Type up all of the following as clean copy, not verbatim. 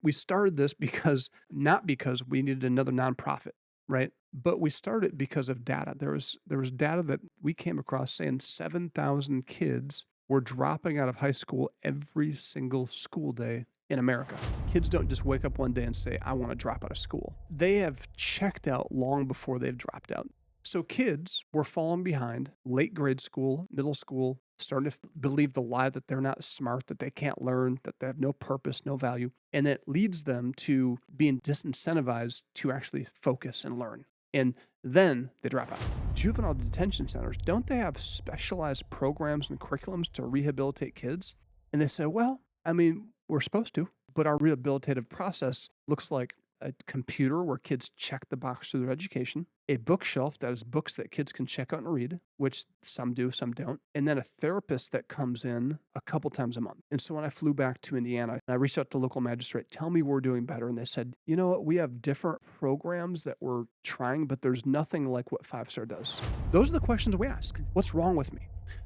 We started this because not because we needed another nonprofit, right? But we started because of data. There was data that we came across saying 7,000 kids were dropping out of high school every single school day in America. Kids don't just wake up one day and say, I want to drop out of school. They have checked out long before they've dropped out. So kids were falling behind late grade school, middle school, starting to believe the lie that they're not smart, that they can't learn, that they have no purpose, no value. And it leads them to being disincentivized to actually focus and learn. And then they drop out. Juvenile detention centers, don't they have specialized programs and curriculums to rehabilitate kids? And they say, well, I mean, we're supposed to, but our rehabilitative process looks like a computer where kids check the box through their education, a bookshelf that has books that kids can check out and read, which some do, some don't, and then a therapist that comes in a couple times a month. And so when I flew back to Indiana, I reached out to the local magistrate, tell me we're doing better. And they said, you know what, we have different programs that we're trying, but there's nothing like what Five Star does. Those are the questions we ask. What's wrong with me?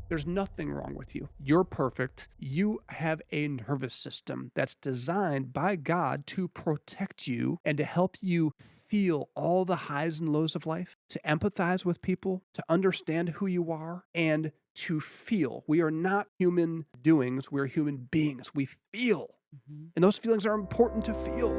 There's nothing wrong with you. You're perfect. You have a nervous system that's designed by God to protect you and to help you feel all the highs and lows of life, to empathize with people, to understand who you are, and to feel. We are not human doings. We're human beings. We feel. And those feelings are important to feel.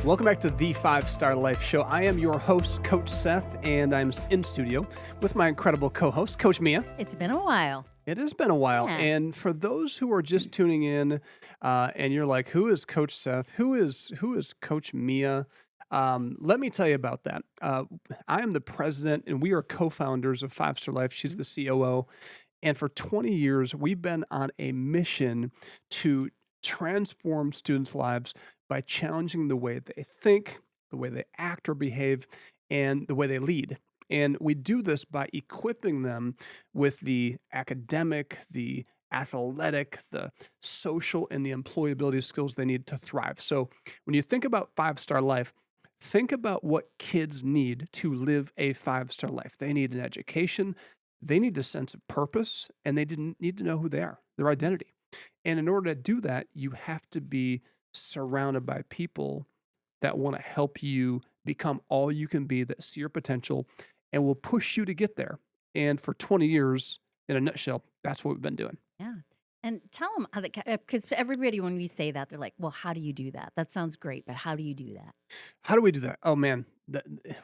Welcome back to the Five Star Life Show. I am your host, Coach Seth, and I'm in studio with my incredible co-host, Coach Mia. It's been a while. It has been a while. Yeah. And for those who are just tuning in and you're like, who is Coach Seth? Who is Coach Mia? Let me tell you about that. I am the president and we are co-founders of Five Star Life. She's the COO. And for 20 years, we've been on a mission to transform students' lives by challenging the way they think, the way they act or behave, and the way they lead. And we do this by equipping them with the academic, the athletic, the social, and the employability skills they need to thrive. So when you think about Five Star Life, think about what kids need to live a five-star life. They need an education, they need a sense of purpose, and they didn't need to know who they are, their identity. And in order to do that, you have to be surrounded by people that want to help you become all you can be, that see your potential and will push you to get there. And for 20 years, in a nutshell, that's what we've been doing. Yeah. And tell them how because everybody, when we say that, they're like, well, how do you do that? That sounds great, but how do you do that? How do we do that? Oh man,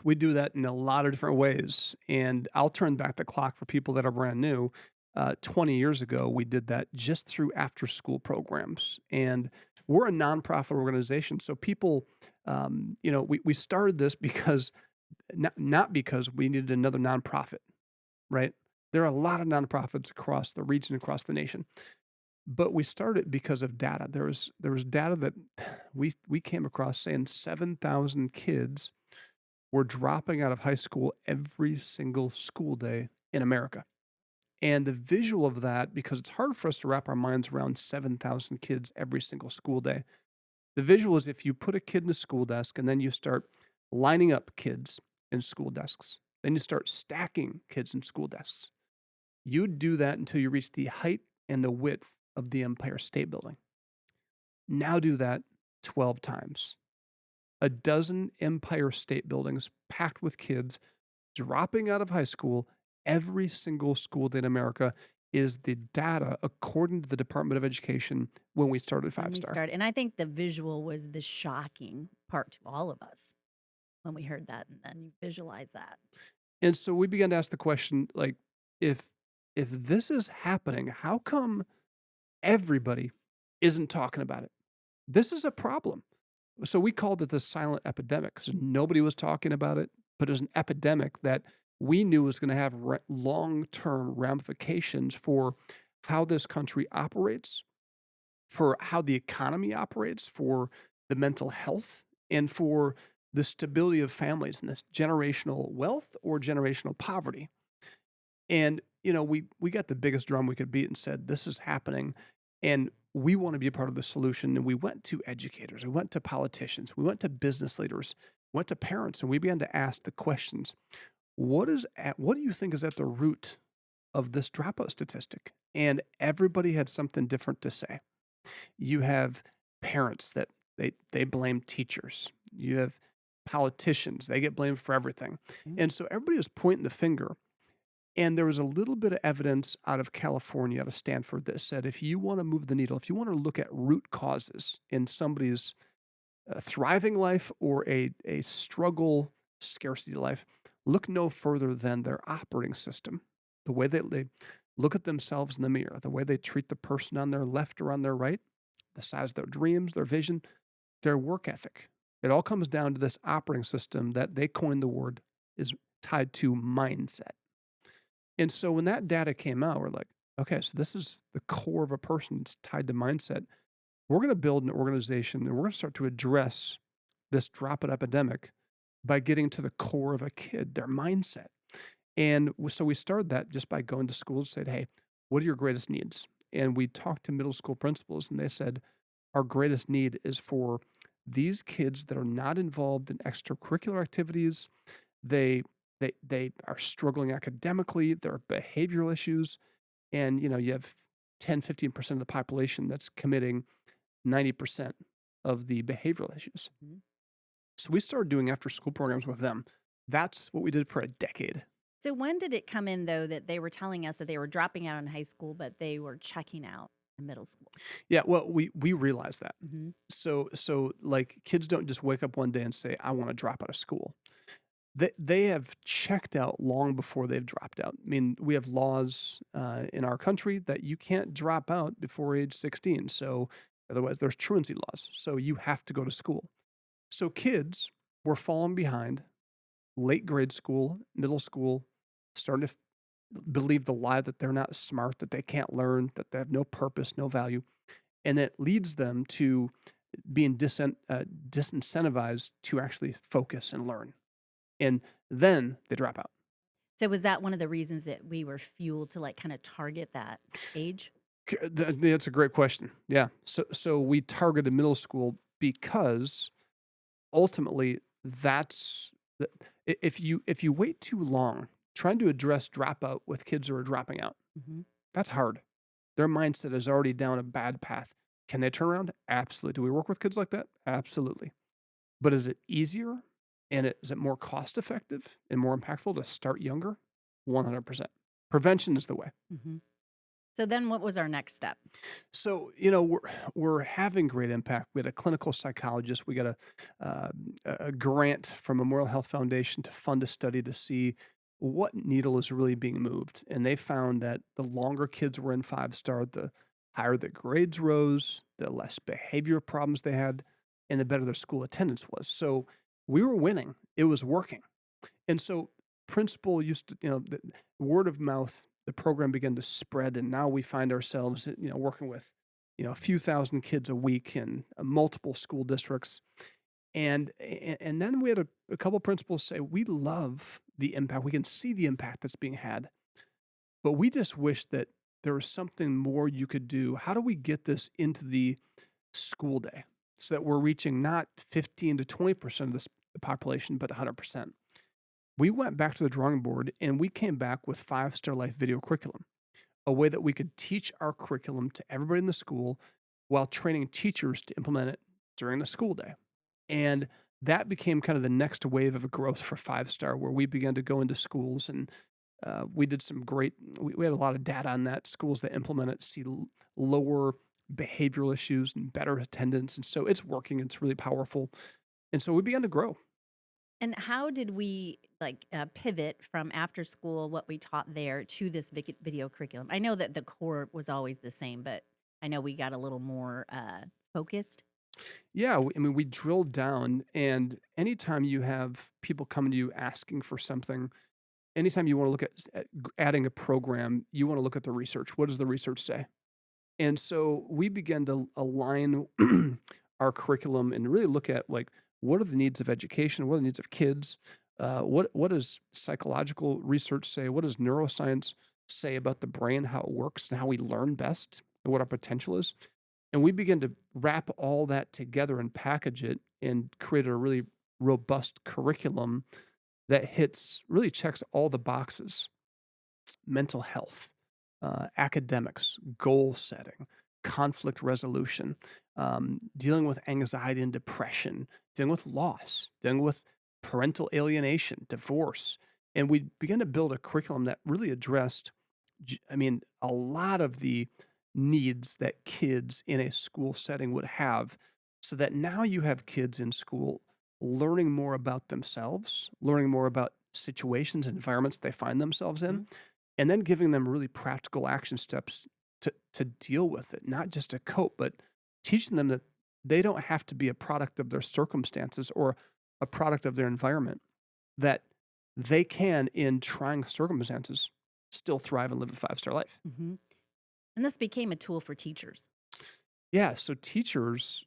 we do that in a lot of different ways. And I'll turn back the clock for people that are brand new. 20 years ago, we did that just through after school programs. And we're a nonprofit organization. So people, we started this because, not because we needed another nonprofit, right? There are a lot of nonprofits across the region, across the nation. But we started because of data. There was data that we came across saying 7,000 kids were dropping out of high school every single school day in America. And the visual of that, because it's hard for us to wrap our minds around 7,000 kids every single school day. The visual is if you put a kid in a school desk and then you start lining up kids in school desks, then you start stacking kids in school desks. You do that until you reach the height and the width of the Empire State Building. Now do that 12 times. A dozen Empire State Buildings packed with kids dropping out of high school every single school day in America is the data according to the Department of Education when we started Five Star. And I think the visual was the shocking part to all of us when we heard that and then you visualize that. And so we began to ask the question, like, if this is happening, how come everybody isn't talking about it? This is a problem. So we called it the silent epidemic because nobody was talking about it, but it was an epidemic that we knew was going to have long-term ramifications for how this country operates, for how the economy operates, for the mental health, and for the stability of families and this generational wealth or generational poverty. And, we got the biggest drum we could beat and said, this is happening, and we want to be a part of the solution. And we went to educators, we went to politicians, we went to business leaders, went to parents, and we began to ask the questions. what do you think is at the root of this dropout statistic? And everybody had something different to say. You have parents that they blame teachers. You have politicians, they get blamed for everything. Mm. And so everybody was pointing the finger. And there was a little bit of evidence out of California, out of Stanford, that said if you want to move the needle, if you want to look at root causes in somebody's thriving life or a struggle, scarcity life, look no further than their operating system, the way they look at themselves in the mirror, the way they treat the person on their left or on their right, the size of their dreams, their vision, their work ethic. It all comes down to this operating system that they coined the word is tied to mindset. And so when that data came out, we're like, okay, so this is the core of a person. It's tied to mindset. We're going to build an organization and we're going to start to address this dropout epidemic by getting to the core of a kid, their mindset. And so we started that just by going to schools and said, hey, what are your greatest needs? And we talked to middle school principals and they said, our greatest need is for these kids that are not involved in extracurricular activities. They they are struggling academically, there are behavioral issues, and you have 10-15% of the population that's committing 90% of the behavioral issues. Mhm. So we started doing after school programs with them. That's what we did for a decade. So when did it come in though that they were telling us that they were dropping out in high school, but they were checking out in middle school? Yeah, well, we realized that. Hmm. So like kids don't just wake up one day and say, I want to drop out of school. They have checked out long before they've dropped out. I mean, we have laws in our country that you can't drop out before age 16. So otherwise, there's truancy laws. So you have to go to school. So kids were falling behind late grade school, middle school, starting to believe the lie that they're not smart, that they can't learn, that they have no purpose, no value. And it leads them to being disincentivized to actually focus and learn. And then they drop out. So was that one of the reasons that we were fueled to like kind of target that age? That's a great question. Yeah. So we targeted middle school because ultimately that's if you wait too long trying to address dropout with kids who are dropping out, Hmm. that's hard. Their mindset is already down a bad path. Can they turn around? Absolutely. Do we work with kids like that? Absolutely. But is it easier and is it more cost effective and more impactful to start younger? 100%. Prevention is the way. Hmm. So then what was our next step? So, we're having great impact. We had a clinical psychologist. We got uh, a grant from Memorial Health Foundation to fund a study to see what needle is really being moved. And they found that the longer kids were in 5-star, the higher the grades rose, the less behavior problems they had, and the better their school attendance was. So we were winning. It was working. And so principal used to, the word of mouth, the program began to spread, and now we find ourselves, working with, a few thousand kids a week in multiple school districts. And then we had a couple principals say, we love the impact. We can see the impact that's being had, but we just wish that there was something more you could do. How do we get this into the school day so that we're reaching not 15 to 20% of the population, but 100%? We went back to the drawing board and we came back with 5-star life video curriculum, a way that we could teach our curriculum to everybody in the school while training teachers to implement it during the school day. And that became kind of the next wave of growth for 5-star, where we began to go into schools and we did some great, we had a lot of data on that. Schools that implement it see lower behavioral issues and better attendance. And so it's working, it's really powerful. And so we began to grow. And how did we like pivot from after school, what we taught there, to this video curriculum? I know that the core was always the same, but I know we got a little more focused. Yeah, I mean, we drilled down, and anytime you have people coming to you asking for something, anytime you want to look at adding a program, you want to look at the research. What does the research say? And so we began to align our curriculum and really look at like what are the needs of education, what are the needs of kids, what does psychological research say, what does neuroscience say about the brain, how it works, and how we learn best, and what our potential is. And we began to wrap all that together and package it and create a really robust curriculum that really checks all the boxes: mental health, academics, goal setting, conflict resolution, dealing with anxiety and depression, dealing with loss, dealing with parental alienation, divorce. And we began to build a curriculum that really addressed, a lot of the needs that kids in a school setting would have, so that now you have kids in school learning more about themselves, learning more about situations and environments they find themselves in, Mhm. and then giving them really practical action steps to deal with it, not just to cope, but teaching them that they don't have to be a product of their circumstances or a product of their environment, that they can, in trying circumstances, still thrive and live a five-star life. Mhm. And this became a tool for teachers. Yeah, so teachers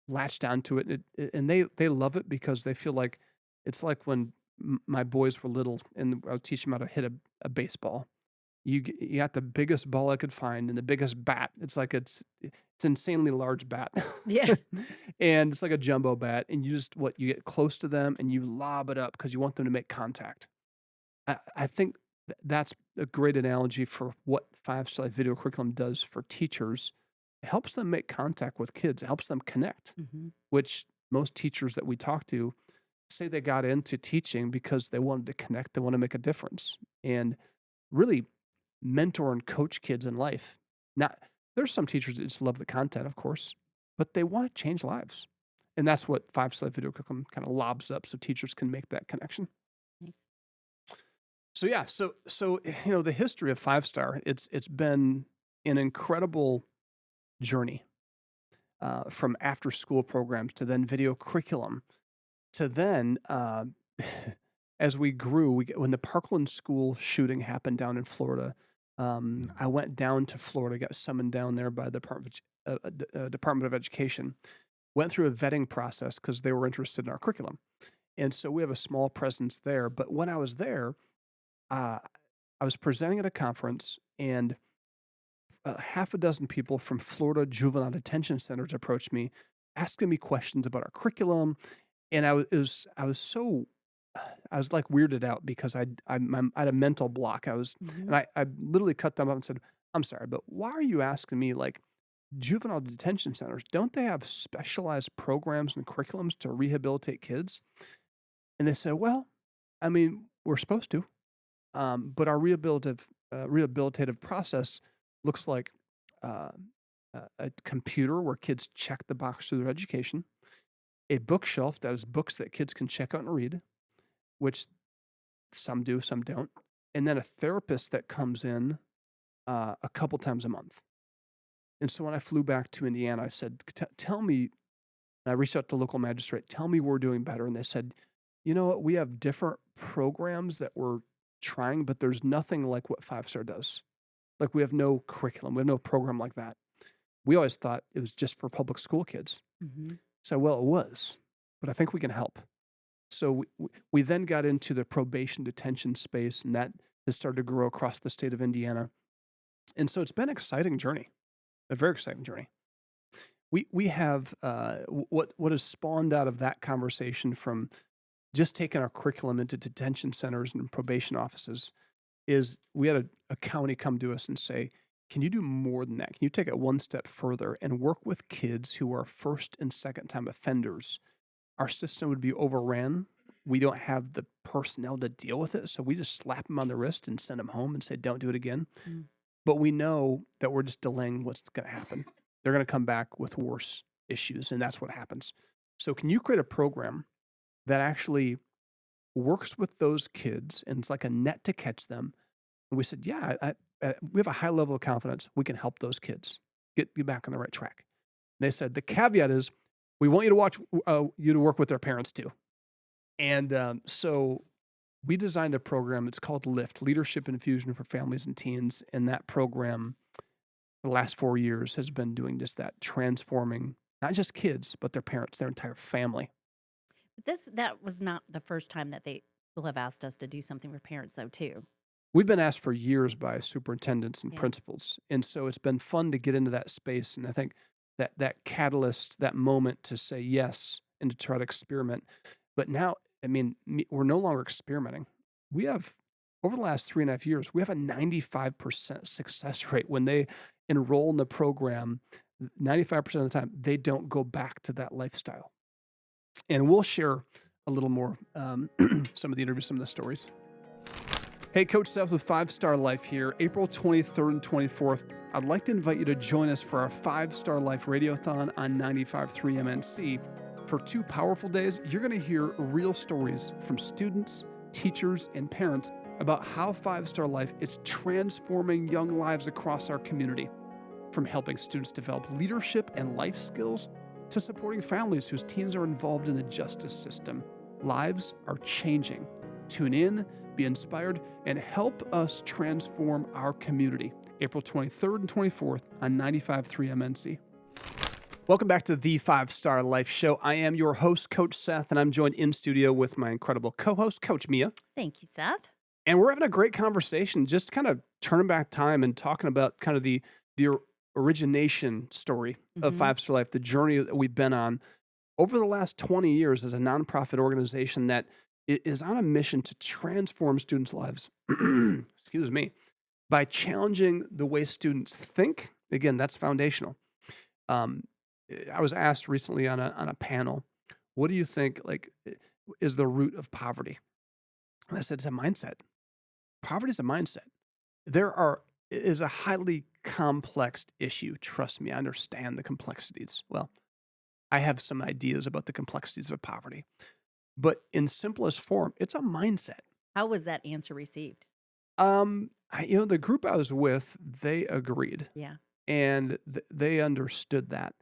latch down to it, and they love it because they feel like it's like when my boys were little and I would teach them how to hit a baseball. You got the biggest ball I could find and the biggest bat. It's like it's insanely large bat. Yeah. And it's like a jumbo bat, and you get close to them and you lob it up because you want them to make contact. I think that's a great analogy for what five-star video curriculum does for teachers. It helps them make contact with kids. It helps them connect, Mhm. which most teachers that we talk to say they got into teaching because they wanted to connect, they want to make a difference, and really mentor and coach kids in life. Not There's some teachers that just love the content, of course, but they want to change lives. And that's what five-star video curriculum kind of lobs up so teachers can make that connection. Nice. So yeah, the history of five-star, it's been an incredible journey, from after school programs to then video curriculum to then, as we grew, when the Parkland school shooting happened down in Florida, I went down to Florida, got summoned down there by the Department of Education, went through a vetting process because they were interested in our curriculum. And so we have a small presence there. But when I was there, uh, I was presenting at a conference, and half a dozen people from Florida juvenile detention centers approached me, asking me questions about our curriculum. And I was so I was like weirded out because I had a mental block. Mhm. I literally cut them up and said, "I'm sorry, but why are you asking me, like, juvenile detention centers? Don't they have specialized programs and curriculums to rehabilitate kids?" And they said, "Well, we're supposed to, but our rehabilitative process looks like uh, a computer where kids check the box through their education, a bookshelf that has books that kids can check out and read, which some do, some don't, and then a therapist that comes in a couple times a month." And so when I flew back to Indiana, I said, Tell me," and I reached out to local magistrate, "tell me we're doing better." And they said, "You know what? We have different programs that we're trying, but there's nothing like what Five Star does. Like, we have no curriculum, we have no program like that. We always thought it was just for public school kids." Mhm. So, well, it was, but I think we can help. So we then got into the probation detention space, and that has started to grow across the state of Indiana. And so it's been an exciting journey, a very exciting journey. We have what has spawned out of that conversation from just taking our curriculum into detention centers and probation offices is we had a county come to us and say, "Can you do more than that? Can you take it one step further and work with kids who are first and second time offenders? Our system would be overran. We don't have the personnel to deal with it. So we just slap them on the wrist and send them home and say, don't do it again. Mm. But we know that we're just delaying what's going to happen. They're going to come back with worse issues, and that's what happens. So can you create a program that actually works with those kids and it's like a net to catch them?" And we said, "Yeah, we have a high level of confidence. We can help those kids get back on the right track." And they said, "The caveat is we want you to work with their parents too." And so we designed a program. It's called LIFT, Leadership Infusion for Families and Teens. And that program, the last 4 years, has been doing just that, transforming not just kids, but their parents, their entire family. But that was not the first time that they will have asked us to do something for parents, though, too. We've been asked for years by superintendents and Yeah. principals. And so it's been fun to get into that space. And I think that catalyst, that moment to say yes and to try to experiment. But now I mean, we're no longer experimenting. We have, over the last 3.5 years, we have a 95% success rate. When they enroll in the program, 95% of the time, they don't go back to that lifestyle. And we'll share a little more, some of the interviews, some of the stories. Hey, Coach Seth with 5-Star Life here, April 23rd and 24th. I'd like to invite you to join us for our 5-Star Life Radiothon on 95.3 MNC. For 2 powerful days, you're going to hear real stories from students, teachers, and parents about how 5-Star Life is transforming young lives across our community. From helping students develop leadership and life skills to supporting families whose teens are involved in the justice system, lives are changing. Tune in, be inspired, and help us transform our community. April 23rd and 24th on 95.3 MNC. Welcome back to the 5-Star Life Show. I am your host, Coach Seth, and I'm joined in studio with my incredible co-host, Coach Mia. Thank you, Seth. And we're having a great conversation, just kind of turning back time and talking about kind of the origination story of 5-Star Life, the journey that we've been on over the last 20 years as a nonprofit organization that is on a mission to transform students' lives, excuse me, by challenging the way students think. Again, that's foundational. I was asked recently on a panel, what do you think is the root of poverty? And I said, it's a mindset. Poverty is a mindset. Is a highly complex issue. Trust me, I understand the complexities. Well, I have some ideas about the complexities of poverty. But in simplest form, it's a mindset. How was that answer received? The group I was with, they agreed. Yeah. And they understood that.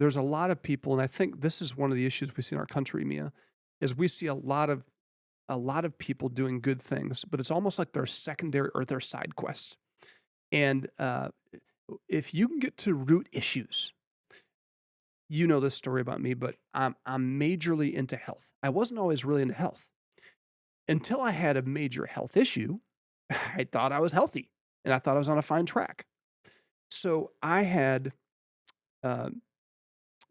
There's a lot of people, and I think this is one of the issues we see in our country, Mia, is we see a lot of people doing good things, but it's almost like they're secondary or they're side quests. And if you can get to root issues, you know this story about me, but I'm majorly into health. I wasn't always really into health until I had a major health issue. I thought I was healthy and I thought I was on a fine track. So I had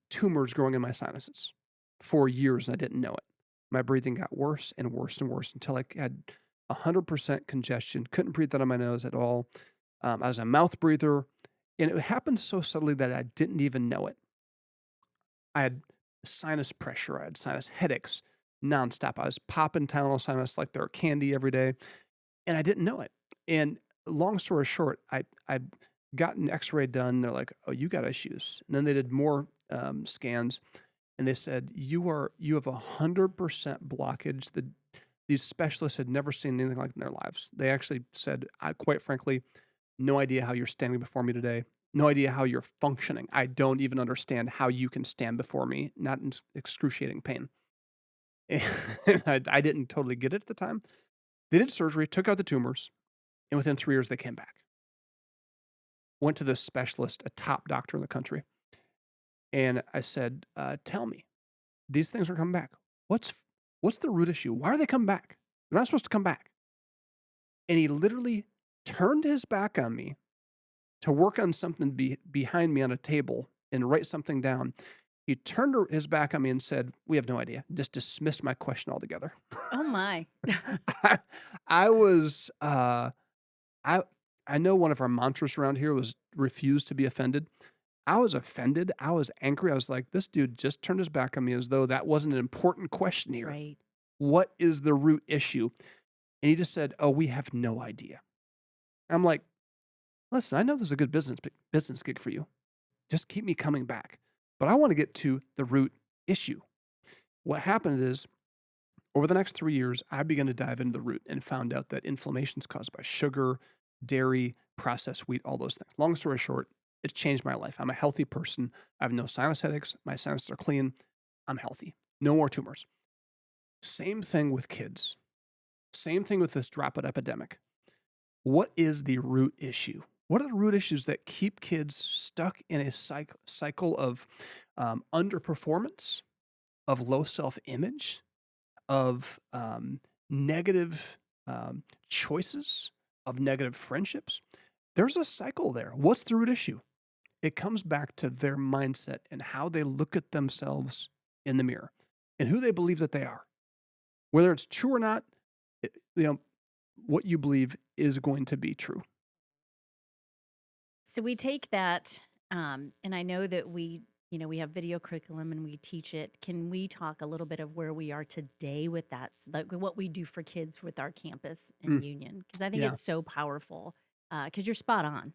tumors growing in my sinuses for years and I didn't know it. My breathing got worse and worse and worse until I had 100% congestion, couldn't breathe out of my nose at all. I was a mouth breather, and it happened so subtly that I didn't even know it. I had sinus pressure. I had sinus headaches nonstop. I was popping Tylenol sinus like they're candy every day, and I didn't know it. And long story short, I got an x-ray done. They're like, oh, you got issues. And then they did more scans, and they said, you have 100% blockage. These specialists had never seen anything like it in their lives. They actually said, quite frankly, no idea how you're standing before me today. No idea how you're functioning. I don't even understand how you can stand before me, not in excruciating pain. And I didn't totally get it at the time. They did surgery, took out the tumors, and within 3 years, they came back. Went to this specialist, a top doctor in the country. And I said, tell me, these things are coming back. What's the root issue? Why are they coming back? They're not supposed to come back. And he literally turned his back on me to work on something behind me on a table and write something down. He turned his back on me and said, we have no idea. Just dismissed my question altogether. Oh, my. I was, I know one of our mantras around here was refuse to be offended. I was offended. I was angry. I was like, this dude just turned his back on me as though that wasn't an important question here. Right. What is the root issue? And he just said, oh, we have no idea. I'm like, listen, I know this is a good business gig for you. Just keep me coming back. But I want to get to the root issue. What happened is, over the next 3 years, I began to dive into the root and found out that inflammation is caused by sugar, dairy, processed wheat, all those things. Long story short, it's changed my life. I'm a healthy person. I have no sinus headaches. My sinuses are clean. I'm healthy. No more tumors. Same thing with kids. Same thing with this dropout epidemic. What is the root issue? What are the root issues that keep kids stuck in a cycle of underperformance, of low self-image, of negative choices, of negative friendships? There's a cycle there. What's the root issue? It comes back to their mindset and how they look at themselves in the mirror and who they believe that they are. Whether it's true or not, you know, what you believe is going to be true. So we take that, and I know that we have video curriculum and we teach it. Can we talk a little bit of where we are today with that, like what we do for kids with our campus in Mm, Union? Because I think yeah. it's so powerful. Because you're spot on,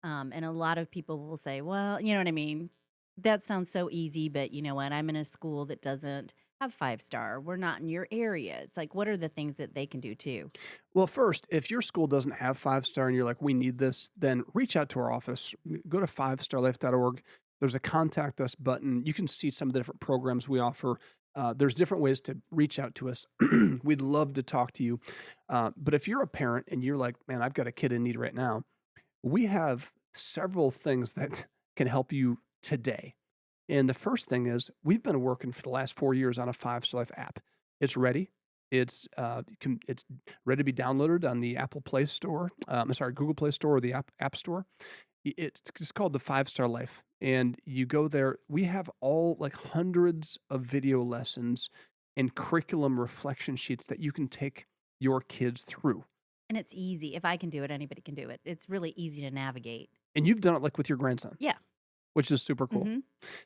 and a lot of people will say, "Well, you know what I mean? That sounds so easy, but you know what? I'm in a school that doesn't have 5 star. We're not in your area." It's like, what are the things that they can do too? Well, first, if your school doesn't have 5 star and you're like, we need this, then reach out to our office. Go to 5starlife.org. There's a contact us button. You can see some of the different programs we offer. There's different ways to reach out to us. We'd love to talk to you. But if you're a parent and you're like, man, I've got a kid in need right now, we have several things that can help you today. And the first thing is we've been working for the last 4 years on a 5 Star Life app. It's ready. It's ready to be downloaded on the Apple Play Store. Sorry, Google Play Store or the App Store. It's called the 5 Star Life, and you go there. We have all like hundreds of video lessons and curriculum reflection sheets that you can take your kids through. And it's easy. If I can do it, anybody can do it. It's really easy to navigate. And you've done it like with your grandson, Yeah. which is super cool. Hmm.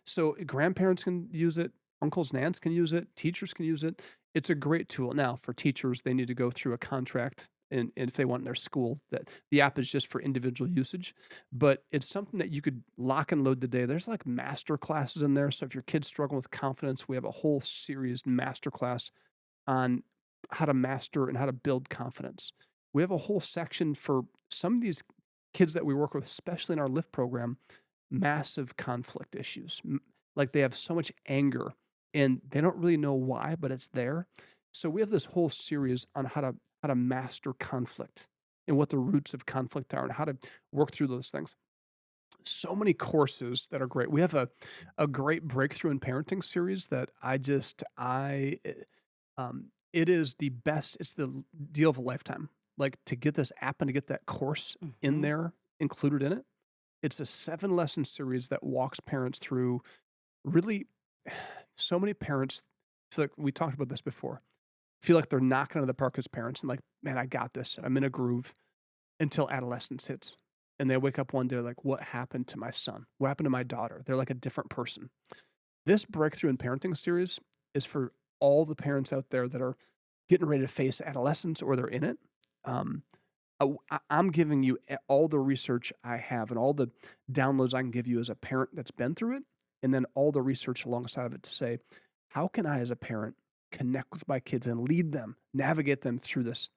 So grandparents can use it, uncles and aunts can use it, teachers can use it. It's a great tool. Now, for teachers, they need to go through a contract, and if they want in their school, that the app is just for individual usage. But it's something that you could lock and load today. There's like master classes in there. So if your kid's struggling with confidence, we have a whole series master class on how to master and how to build confidence. We have a whole section for some of these kids that we work with, especially in our lift program, massive conflict issues. Like they have so much anger and they don't really know why, but it's there. So we have this whole series on how to master conflict and what the roots of conflict are and how to work through those things. So many courses that are great. We have a great breakthrough in parenting series that it is the best. It's the deal of a lifetime. Like to get this app and to get that course in Hmm. there included in it. It's a 7 lesson series that walks parents through really so many parents feel like we talked about this before. Feel like they're knocking out of the park as parents and like, man, I got this. I'm in a groove until adolescence hits. And they wake up one day like, what happened to my son? What happened to my daughter? They're like a different person. This breakthrough in parenting series is for all the parents out there that are getting ready to face adolescence or they're in it. Um, I'm giving you all the research I have and all the downloads I can give you as a parent that's been through it, and then all the research alongside of it to say, how can I, as a parent, connect with my kids and lead them, navigate them through this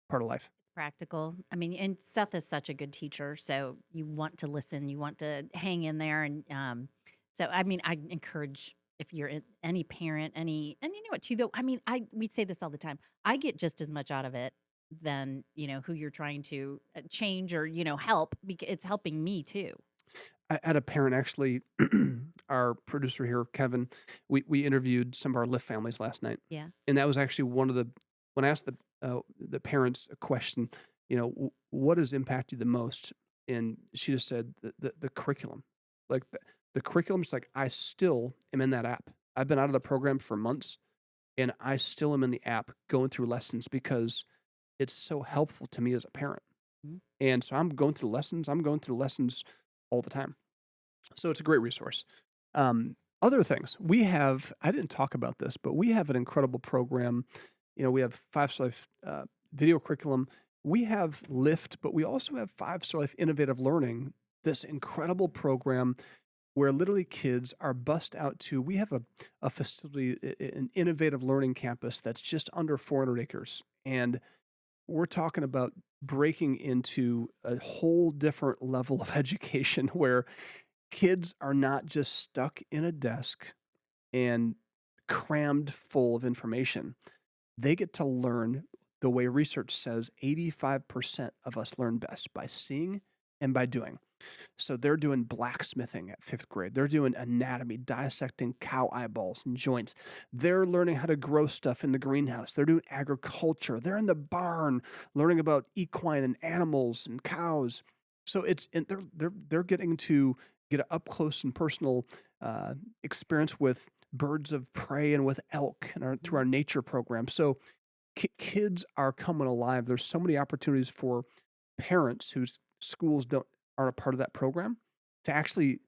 part of life? It's practical. I mean, and Seth is such a good teacher, so you want to listen, you want to hang in there, and so I mean, I encourage if you're any parent, and you know what too though. I mean, we say this all the time. I get just as much out of it than who you're trying to change or help because it's helping me too. I had a parent actually, our producer here, Kevin. We interviewed some of our Lyft families last night, Yeah. and that was actually one of the when I asked the parents a question, what has impacted you the most? And she just said the curriculum, like the curriculum. It's like I still am in that app. I've been out of the program for months, and I still am in the app going through lessons because it's so helpful to me as a parent. Mhm. And so I'm going through lessons. I'm going through lessons all the time. So it's a great resource. Other things we have, I didn't talk about this, but we have an incredible program. We have 5 Star Life video curriculum. We have Lift, but we also have 5 Star Life Innovative Learning, this incredible program where literally kids are bussed out to. We have a facility, an innovative learning campus that's just under 400 acres. And we're talking about breaking into a whole different level of education where kids are not just stuck in a desk and crammed full of information. They get to learn the way research says 85% of us learn best by seeing and by doing. So they're doing blacksmithing at 5th grade. They're doing anatomy, dissecting cow eyeballs and joints. They're learning how to grow stuff in the greenhouse. They're doing agriculture. They're in the barn learning about equine and animals and cows. So and they're getting to get an up close and personal experience with birds of prey and with elk and through our nature program. So kids are coming alive. There's so many opportunities for parents whose schools aren't a part of that program to actually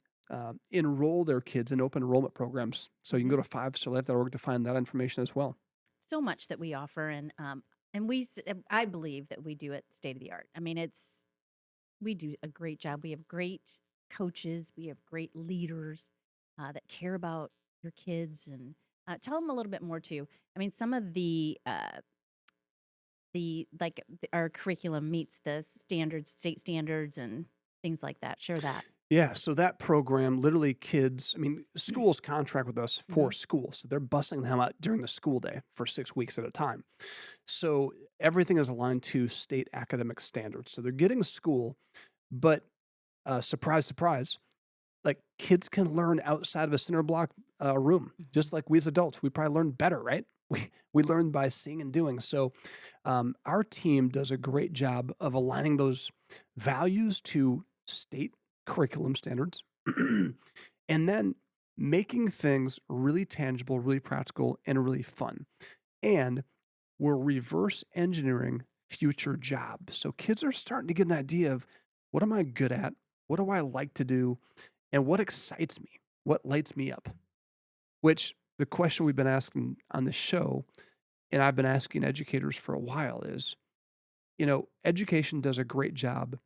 enroll their kids in open enrollment programs. So you can go to 5starlife.org to find that information as well. So much that we offer, I believe that we do it state of the art. I mean, we do a great job. We have great coaches. We have great leaders that care about your kids, and tell them a little bit more too. I mean, some of our curriculum meets the standards, state standards, and things like that. Share that. Yeah, so that program, literally kids, I mean, schools contract with us for school. So they're busing them out during the school day for 6 weeks at a time. So everything is aligned to state academic standards. So they're getting school, but surprise, surprise, like kids can learn outside of a center block room, just like we as adults. We probably learn better, right? We learn by seeing and doing. So our team does a great job of aligning those values to state curriculum standards and then making things really tangible, really practical, and really fun. And we're reverse engineering future jobs. So kids are starting to get an idea of what am I good at? What do I like to do? And what excites me? What lights me up? Which the question we've been asking on the show, and I've been asking educators for a while is, education does a great job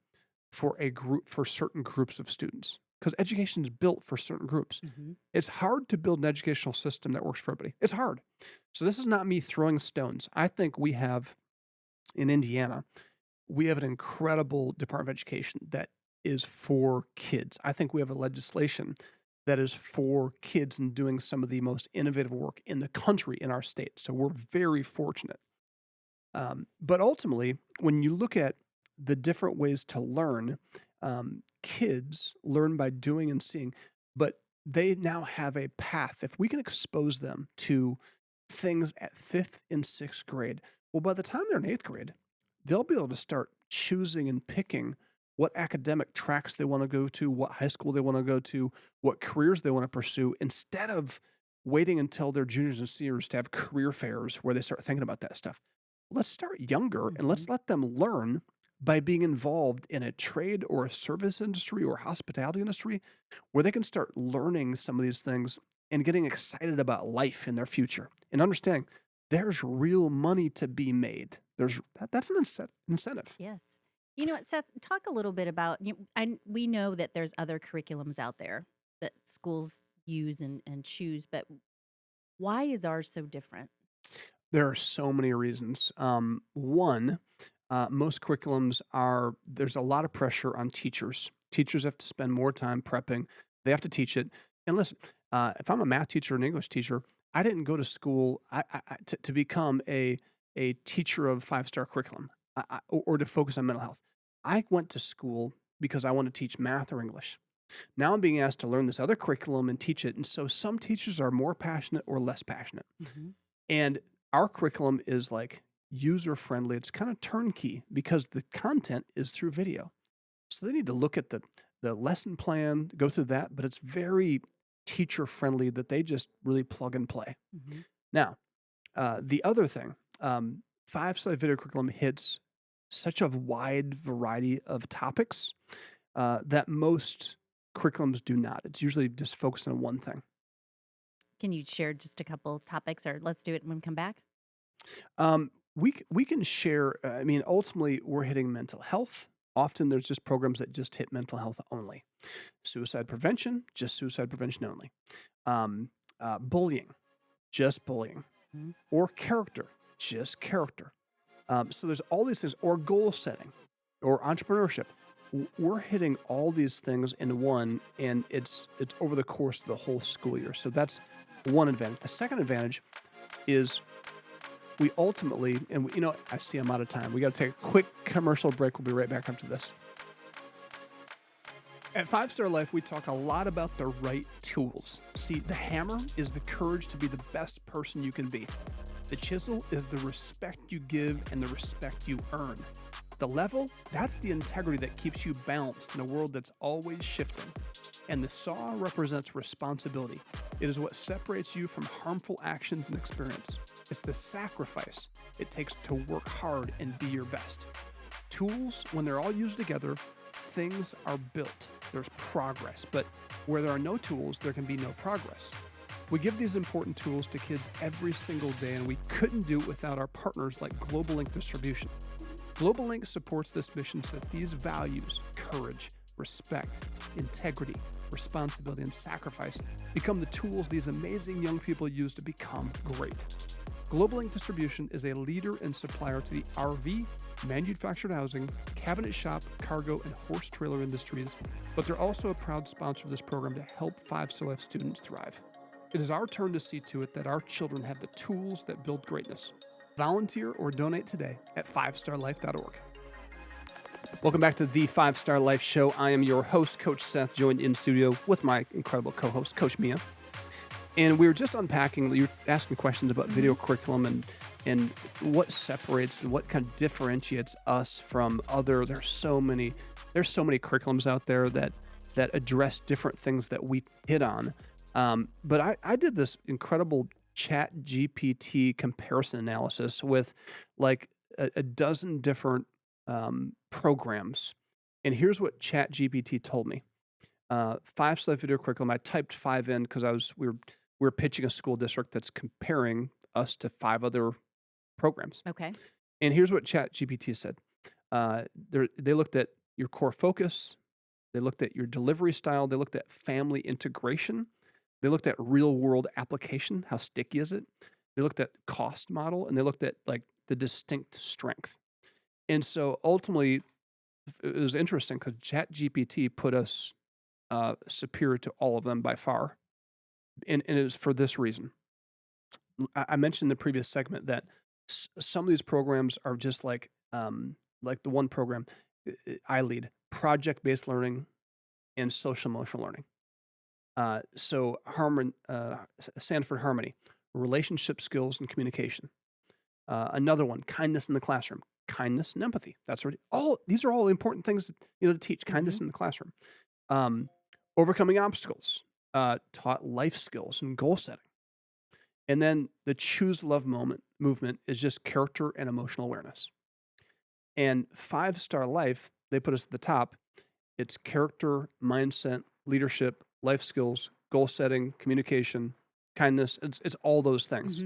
for certain groups of students because education is built for certain groups. It's hard to build an educational system that works for everybody. It's hard. So this is not me throwing stones. I think we have in Indiana, we have an incredible Department of Education that is for kids. I think we have a legislation that is for kids and doing some of the most innovative work in the country in our state. So we're very fortunate. But ultimately, when you look at the different ways to learn, kids learn by doing and seeing, but they now have a path. If we can expose them to things at 5th and 6th grade, well, by the time they're in 8th grade, they'll be able to start choosing and picking what academic tracks they want to go to, what high school they want to go to, what careers they want to pursue, instead of waiting until they're juniors and seniors to have career fairs where they start thinking about that stuff. Let's start younger and let's let them learn by being involved in a trade or a service industry or hospitality industry where they can start learning some of these things and getting excited about life in their future and understanding there's real money to be made. That's an incentive. Yes. You know what, Seth, talk a little bit about, we know that there's other curriculums out there that schools use and choose, but why is ours so different? There are so many reasons. One, most curriculums there's a lot of pressure on teachers. Teachers have to spend more time prepping. They have to teach it. And listen, if I'm a math teacher or an English teacher, I didn't go to school to become a teacher of 5-star curriculum or to focus on mental health. I went to school because I want to teach math or English. Now I'm being asked to learn this other curriculum and teach it. And so some teachers are more passionate or less passionate. And our curriculum is like user-friendly. It's kind of turnkey because the content is through video. So they need to look at the lesson plan, go through that, but it's very teacher-friendly that they just really plug and play. Now, the other thing, 5-slide video curriculum hits such a wide variety of topics that most curriculums do not. It's usually just focused on one thing. Can you share just a couple topics, or let's do it when we come back? We can share, ultimately we're hitting mental health. Often there's just programs that just hit mental health only. Suicide prevention, just suicide prevention only. Bullying, just bullying. Or character, just character. So there's all these things, or goal setting, or entrepreneurship. We're hitting all these things in one, and it's over the course of the whole school year. So that's one advantage. The second advantage is we ultimately, and I see I'm out of time. We got to take a quick commercial break. We'll be right back after this. At 5-Star Life, we talk a lot about the right tools. See, the hammer is the courage to be the best person you can be. The chisel is the respect you give and the respect you earn. The level, that's the integrity that keeps you balanced in a world that's always shifting. And the saw represents responsibility. It is what separates you from harmful actions and experience. It's the sacrifice it takes to work hard and be your best. Tools, when they're all used together, things are built. There's progress. But where there are no tools, there can be no progress. We give these important tools to kids every single day, and we couldn't do it without our partners like Global Link Distribution. Global Link supports this mission so that these values, courage, respect, integrity, responsibility, and sacrifice become the tools these amazing young people use to become great. Global Link Distribution is a leader and supplier to the RV, manufactured housing, cabinet shop, cargo, and horse trailer industries, but they're also a proud sponsor of this program to help 5-Star Life students thrive. It is our turn to see to it that our children have the tools that build greatness. Volunteer or donate today at 5starlife.org. Welcome back to the 5-Star Life Show. I am your host, Coach Seth, joined in studio with my incredible co-host, Coach Mia. And we were just unpacking, you're asking questions about video curriculum and what separates and what kind of differentiates us from other. There's so many curriculums out there that address different things that we hit on. But I did this incredible Chat GPT comparison analysis with like a dozen different programs. And here's what Chat GPT told me. 5-Star Life video curriculum, I typed 5 in because we were pitching a school district that's comparing us to 5 other programs. Okay. And here's what Chat GPT said. They looked at your core focus. They looked at your delivery style. They looked at family integration. They looked at real world application. How sticky is it? They looked at cost model, and they looked at like the distinct strength. And so ultimately, it was interesting because ChatGPT put us superior to all of them by far. And it was for this reason. I mentioned in the previous segment that some of these programs are just like the one program I lead, project-based learning and social emotional learning. So Sanford Harmony, relationship skills and communication. Another one, kindness in the classroom, kindness and empathy. These are all important things to teach. Kindness in the classroom. Overcoming obstacles, taught life skills and goal setting. And then the choose love movement is just character and emotional awareness. And 5-Star Life, they put us at the top. It's character, mindset, leadership, life skills, goal setting, communication, kindness. It's all those things.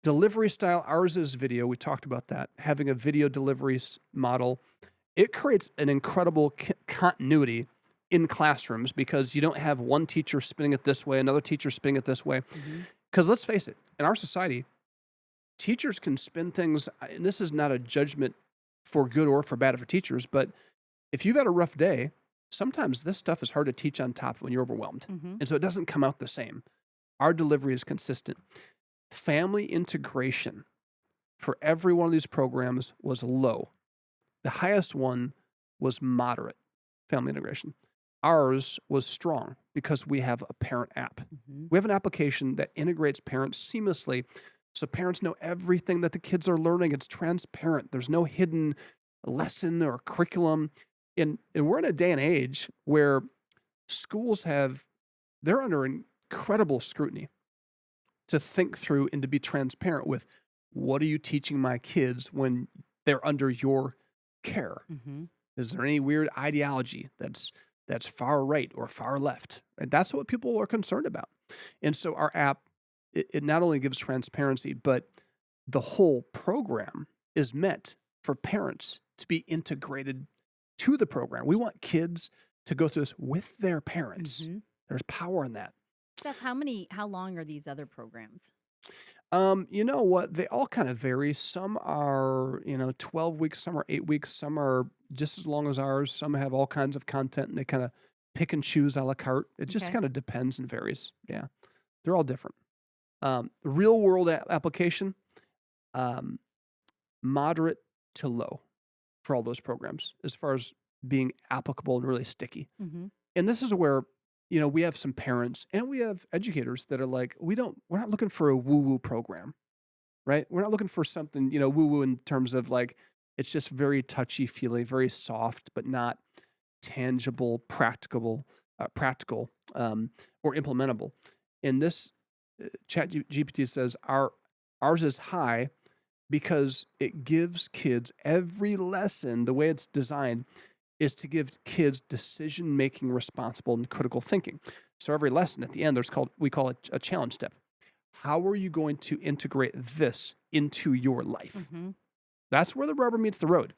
Delivery style, ours is video. We talked about that. Having a video delivery model, it creates an incredible continuity in classrooms because you don't have one teacher spinning it this way, another teacher spinning it this way. Because let's face it, in our society, teachers can spin things, and this is not a judgment for good or for bad for teachers, but if you've had a rough day, sometimes this stuff is hard to teach on top when you're overwhelmed. And so it doesn't come out the same. Our delivery is consistent. Family integration for every one of these programs was low. The highest one was moderate family integration. Ours was strong because we have a parent app. We have an application that integrates parents seamlessly so parents know everything that the kids are learning. It's transparent. There's no hidden lesson or curriculum. And we're in a day and age where schools they're under incredible scrutiny to think through and to be transparent with what are you teaching my kids when they're under your care? Is there any weird ideology that's far right or far left? And that's what people are concerned about. And so our app, it not only gives transparency, but the whole program is meant for parents to be integrated to the program. We want kids to go through this with their parents. There's power in that. Seth, how long are these other programs? You know what? They all kind of vary. Some are, 12 weeks, some are 8 weeks, some are just as long as ours. Some have all kinds of content and they kind of pick and choose a la carte. It just kind of depends and varies. Yeah. They're all different. Real world application, moderate to low for all those programs as far as being applicable and really sticky. And this is where, we have some parents and we have educators that are like, we're not looking for a woo-woo program, right? We're not looking for something, woo-woo in terms of like, it's just very touchy-feely, very soft, but not tangible, practicable. practical or implementable. And this Chat GPT says ours is high because it gives kids every lesson. The way it's designed is to give kids decision making, responsible, and critical thinking. So every lesson at the end, we call it a challenge step. How are you going to integrate this into your life? Mm-hmm. That's where the rubber meets the road.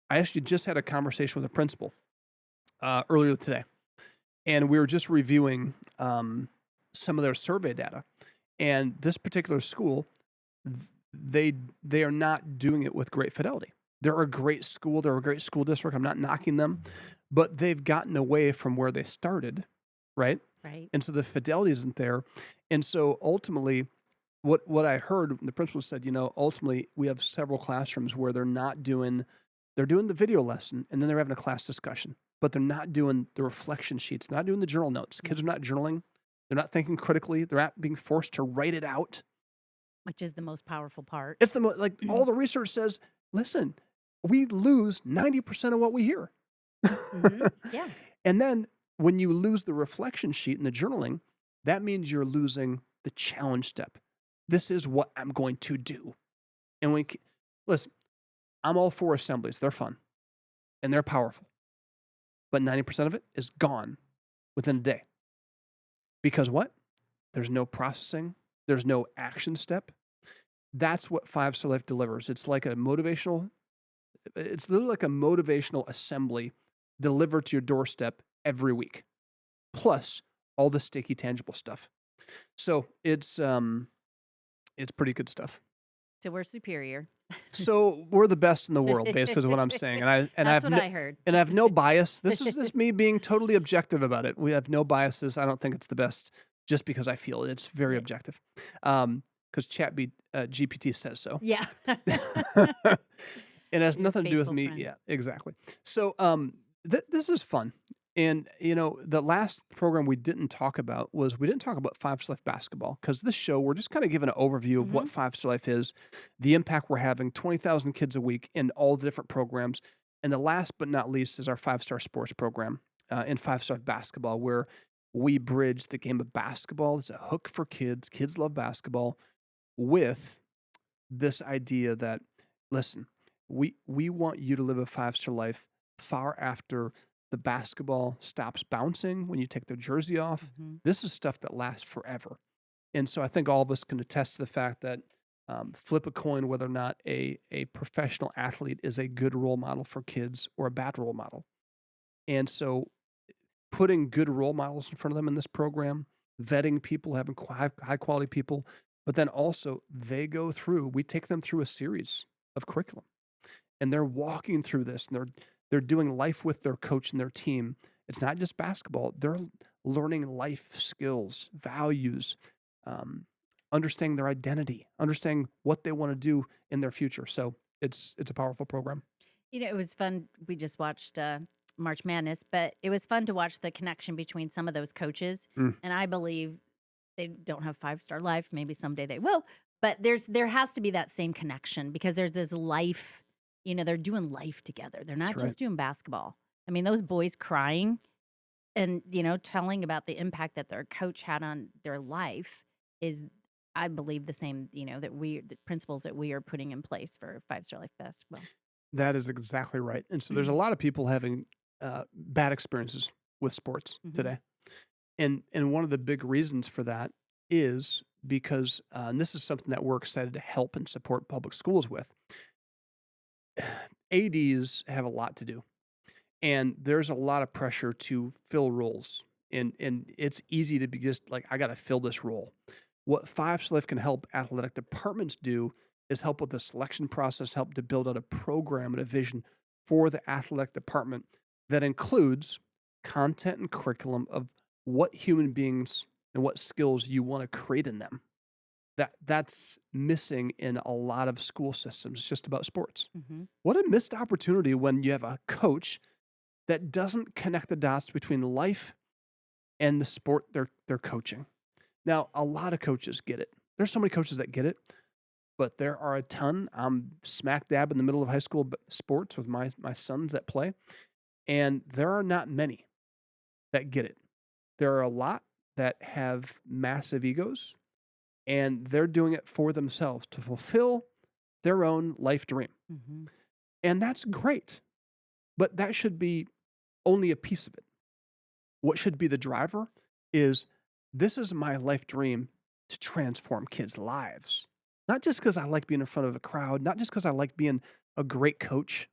I actually just had a conversation with a principal earlier today, and we were just reviewing some of their survey data. And this particular school, they are not doing it with great fidelity. They're a great school. They're a great school district. I'm not knocking them, but they've gotten away from where they started, right? Right. And so the fidelity isn't there. And so ultimately, what I heard, the principal said, ultimately we have several classrooms where they're doing the video lesson and then they're having a class discussion, but they're not doing the reflection sheets. They're not doing the journal notes. Kids are not journaling. They're not thinking critically. They're not being forced to write it out. Which is the most powerful part. It's all the research says, listen, we lose 90% of what we hear. Mm-hmm. Yeah. And then when you lose the reflection sheet and the journaling, that means you're losing the challenge step. This is what I'm going to do. And listen, I'm all for assemblies. They're fun and they're powerful. But 90% of it is gone within a day. Because what? There's no processing. There's no action step. That's what 5 Star Life delivers. It's literally like a motivational assembly delivered to your doorstep every week, plus all the sticky, tangible stuff. So it's pretty good stuff. So we're superior. So we're the best in the world, basically, is what I'm saying. That's what I heard. And I have no bias. This is just me being totally objective about it. We have no biases. I don't think it's the best just because I feel it. It's very objective. Because GPT says so. Yeah. It has Your nothing to do with faithful me. friend. Yeah, exactly. So this is fun. And, the last program we didn't talk about 5 Star Life basketball, because this show, we're just kind of giving an overview of what 5 Star Life is, the impact we're having, 20,000 kids a week in all the different programs. And the last but not least is our 5 Star Sports program in 5 Star Life basketball, where we bridge the game of basketball. It's a hook for kids. Kids love basketball with this idea that, listen, we want you to live a 5 Star life far after the basketball stops bouncing when you take their jersey off. Mm-hmm. This is stuff that lasts forever. And so I think all of us can attest to the fact that flip a coin whether or not a professional athlete is a good role model for kids or a bad role model. And so putting good role models in front of them in this program, vetting people, having high quality people, but then also we take them through a series of curriculum. And they're walking through this and they're doing life with their coach and their team. It's not just basketball. They're learning life skills, values, understanding their identity, understanding what they want to do in their future. So it's a powerful program. It was fun. We just watched March Madness, but it was fun to watch the connection between some of those coaches. And I believe they don't have 5 Star Life. Maybe someday they will. But there has to be that same connection because there's this life. They're doing life together. They're not just doing basketball. I mean, those boys crying and, telling about the impact that their coach had on their life is, I believe, the same, the principles that we are putting in place for 5 Star Life basketball. That is exactly right. And so there's a lot of people having bad experiences with sports today. And one of the big reasons for that is because, and this is something that we're excited to help and support public schools with, ADs have a lot to do. And there's a lot of pressure to fill roles. And it's easy to be just like, I got to fill this role. What 5 Star Life can help athletic departments do is help with the selection process, help to build out a program and a vision for the athletic department that includes content and curriculum of what human beings and what skills you want to create in them. That's missing in a lot of school systems. It's just about sports. What a missed opportunity when you have a coach that doesn't connect the dots between life and the sport they're coaching. Now, a lot of coaches get it. There's so many coaches that get it, but there are a ton. I'm smack dab in the middle of high school sports with my sons that play, and there are not many that get it. there are a lot that have massive egos, and they're doing it for themselves to fulfill their own life dream. Mm-hmm. And that's great, but that should be only a piece of it. What should be the driver is, this is my life dream to transform kids' lives. Not just because I like being in front of a crowd, not just because I like being a great coach.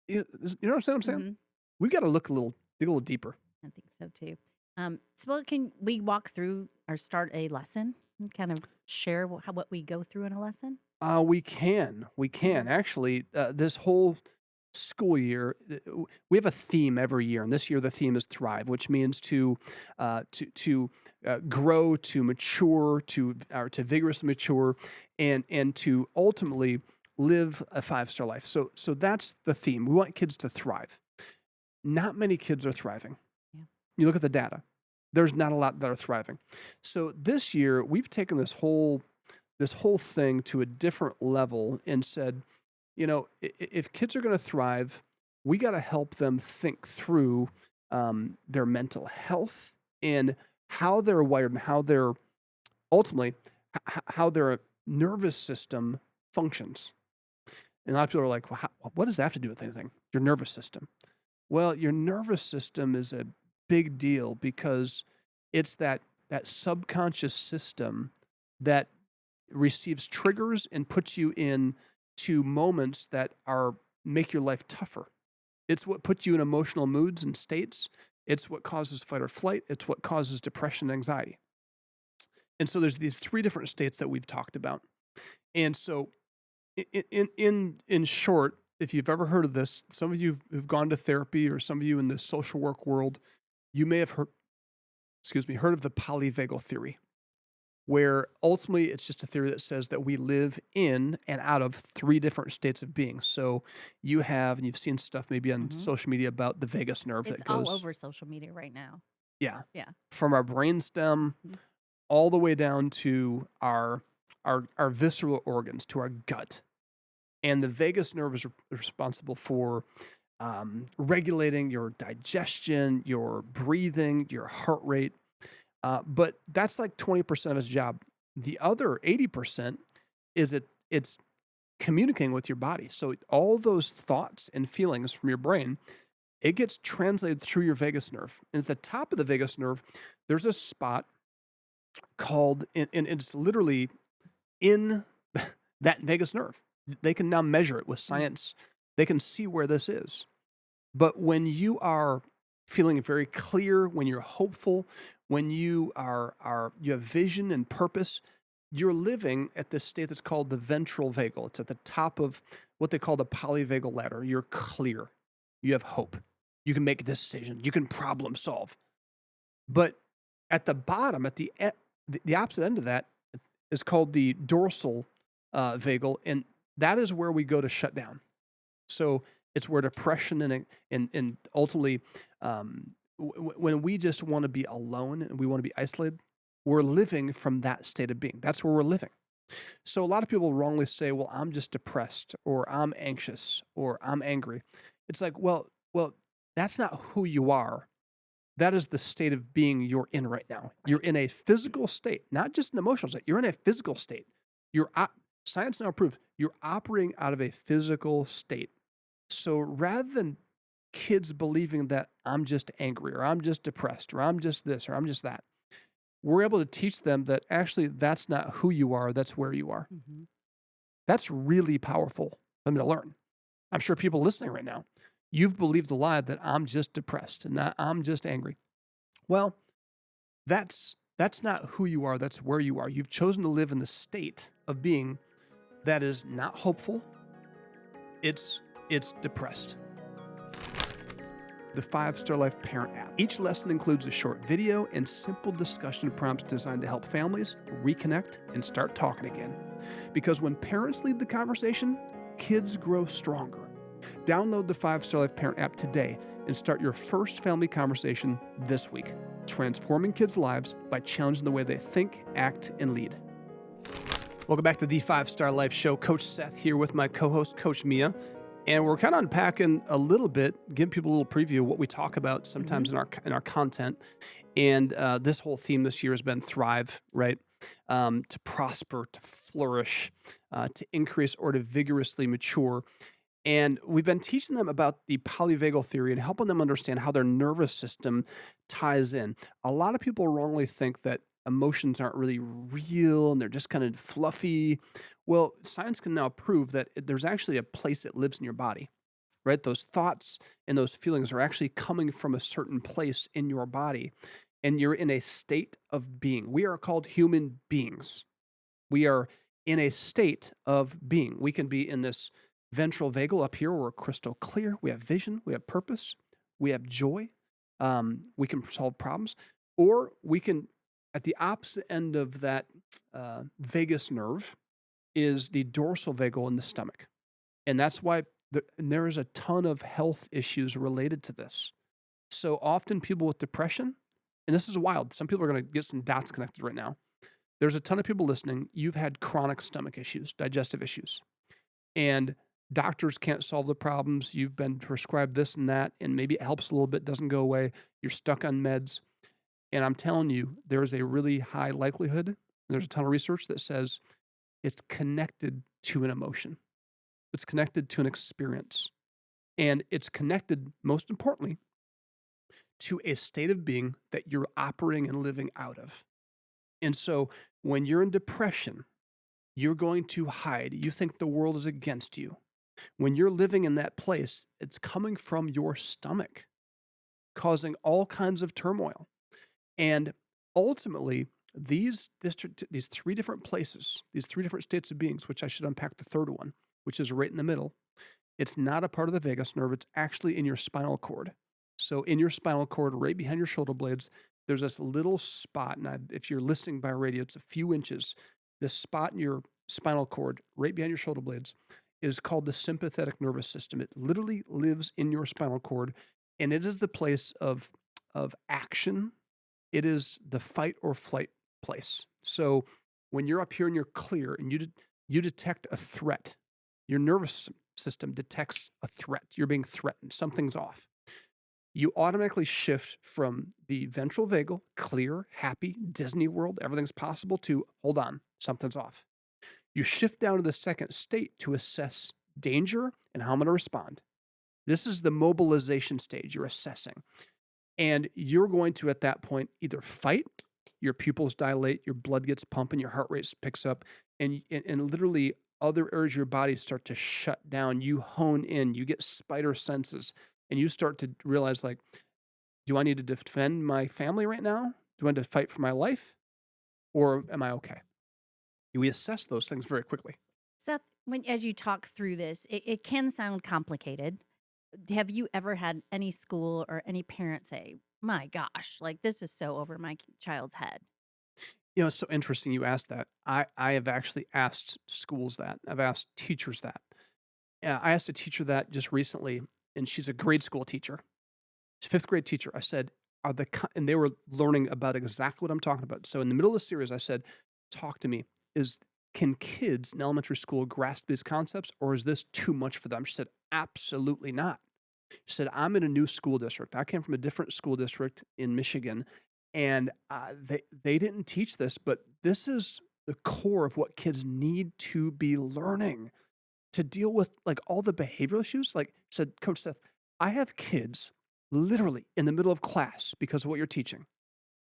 You know what I'm saying? Mm-hmm. We got to dig a little deeper. I think so too. So, can we walk through or start a lesson and kind of share what we go through in a lesson? We can. Mhm. Actually, this whole school year, we have a theme every year, and this year the theme is thrive, which means to grow, to mature, to vigorously mature, and to ultimately live a 5-star life. So that's the theme. We want kids to thrive. Not many kids are thriving. Yeah. You look at the data. There's not a lot that are thriving. So this year we've taken this whole thing to a different level and said, if kids are going to thrive, we got to help them think through their mental health and how they're wired and how they're ultimately how their nervous system functions. And a lot of people are like, well, what does that have to do with anything? Your nervous system. Well, your nervous system is a big deal because it's that subconscious system that receives triggers and puts you in to moments that make your life tougher. It's what puts you in emotional moods and states. It's what causes fight or flight. It's what causes depression and anxiety. And so there's these 3 different states that we've talked about. And so in short, if you've ever heard of this, some of you who've gone to therapy or some of you in the social work world, you may have heard of the Polyvagal Theory, where ultimately it's just a theory that says that we live in and out of 3 different states of being. So you've seen stuff maybe on Mm-hmm. social media about the vagus nerve It's that goes, all over social media right now. yeah, Yeah. from our brainstem Mhm. all the way down to our visceral organs, to our gut. And the vagus nerve is responsible for regulating your digestion, your breathing, your heart rate. But that's like 20% of its job. The other 80% is it's communicating with your body. So all those thoughts and feelings from your brain, it gets translated through your vagus nerve. And at the top of the vagus nerve, there's a spot called, and it's literally in that vagus nerve. They can now measure it with science. They can see where this is. But when you are feeling very clear, when you're hopeful, when you you have vision and purpose, you're living at this state that's called the ventral vagal. It's at the top of what they call the polyvagal ladder. You're clear. You have hope. You can make decisions. You can problem solve. But at the bottom, at the opposite end of that, is called the dorsal vagal, and that is where we go to shut down. So it's where depression and ultimately, when we just want to be alone and we want to be isolated, we're living from that state of being. That's where we're living. So a lot of people wrongly say, well, I'm just depressed, or I'm anxious, or I'm angry. It's like, well, that's not who you are. That is the state of being you're in right now. You're in a physical state, not just an emotional state. You're in a physical state. Science now proves you're operating out of a physical state. So rather than kids believing that I'm just angry, or I'm just depressed, or I'm just this, or I'm just that, we're able to teach them that actually that's not who you are, that's where you are. Mm-hmm. That's really powerful for them to learn. I'm sure people listening right now, you've believed the lie that I'm just depressed and that I'm just angry. Well, that's not who you are, that's where you are. You've chosen to live in the state of being that is not hopeful. It's depressed. The 5-Star Life Parent app. Each lesson includes a short video and simple discussion prompts designed to help families reconnect and start talking again. Because when parents lead the conversation, kids grow stronger. Download the 5-Star Life Parent app today and start your first family conversation this week, transforming kids' lives by challenging the way they think, act, and lead. Welcome back to the 5-Star Life Show. Coach Seth here with my co-host, Coach Mia. And we're kind of unpacking a little bit, giving people a little preview of what we talk about Hmm. sometimes in our content. And this whole theme this year has been thrive, right? To prosper, to flourish, to increase, or to vigorously mature. And we've been teaching them about the polyvagal theory and helping them understand how their nervous system ties in. A lot of people wrongly think that emotions aren't really real and they're just kind of fluffy. Well, science can now prove that there's actually a place that lives in your body, right? Those thoughts and those feelings are actually coming from a certain place in your body, and you're in a state of being. We are called human beings. We are in a state of being. We can be in this ventral vagal up here where we're crystal clear. We have vision, we have purpose, we have joy. We can solve problems. Or we can, at the opposite end of that vagus nerve, is the dorsal vagal in the stomach. And that's why there is a ton of health issues related to this. So often people with depression, and this is wild, some people are going to get some dots connected right now. There's a ton of people listening. You've had chronic stomach issues, digestive issues, and doctors can't solve the problems. You've been prescribed this and that, and maybe it helps a little bit, doesn't go away. You're stuck on meds. And I'm telling you, there's a really high likelihood, there's a ton of research that says it's connected to an emotion, it's connected to an experience, and it's connected, most importantly, to a state of being that you're operating and living out of. And so when you're in depression, you're going to hide. You think the world is against you. When you're living in that place, it's coming from your stomach, causing all kinds of turmoil. And ultimately, these three different places, these three different states of beings, which I should unpack the third one, which is right in the middle, it's not a part of the vagus nerve. It's actually in your spinal cord. So in your spinal cord, right behind your shoulder blades, there's this little spot. And if you're listening by radio, it's a few inches. This spot in your spinal cord, right behind your shoulder blades, is called the sympathetic nervous system. It literally lives in your spinal cord, and it is the place of action. It is the fight or flight place. So when you're up here and you're clear and you detect a threat, your nervous system detects a threat. You're being threatened. Something's off. You automatically shift from the ventral vagal, clear, happy, Disney World, everything's possible, to hold on, something's off. You shift down to the second state to assess danger and how I'm going to respond. This is the mobilization stage. You're assessing. And you're going to, at that point, either fight, your pupils dilate, your blood gets pumping, your heart rate picks up, and literally other areas of your body start to shut down. You hone in, you get spider senses, and you start to realize, like, do I need to defend my family right now? Do I need to fight for my life? Or am I okay? We assess those things very quickly. Seth, as you talk through this, it can sound complicated. Have you ever had any school or any parent say, my gosh, like this is so over my child's head? It's so interesting you asked that. I have actually asked schools that. I've asked teachers that. I asked a teacher that just recently, and she's a grade school teacher. She's a fifth grade teacher. I said, and they were learning about exactly what I'm talking about. So in the middle of the series, I said, talk to me. Can kids in elementary school grasp these concepts, or is this too much for them? She said, absolutely not. She said, I'm in a new school district. I came from a different school district in Michigan, and they didn't teach this, but this is the core of what kids need to be learning to deal with, like, all the behavioral issues. Like said Coach Seth, I have kids literally in the middle of class because of what you're teaching.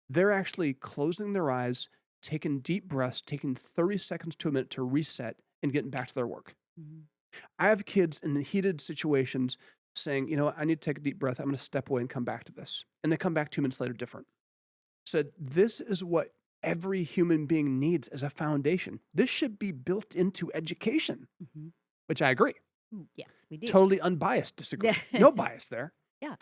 They're actually closing their eyes, taking deep breaths, taking 30 seconds to a minute to reset and getting back to their work. Mhm. I have kids in heated situations saying, I need to take a deep breath. I'm going to step away and come back to this. And they come back 2 minutes later different. Said, this is what every human being needs as a foundation. This should be built into education, Mhm. which I agree. Yes, we do. Totally unbiased disagree. Yeah. No bias there. Yeah.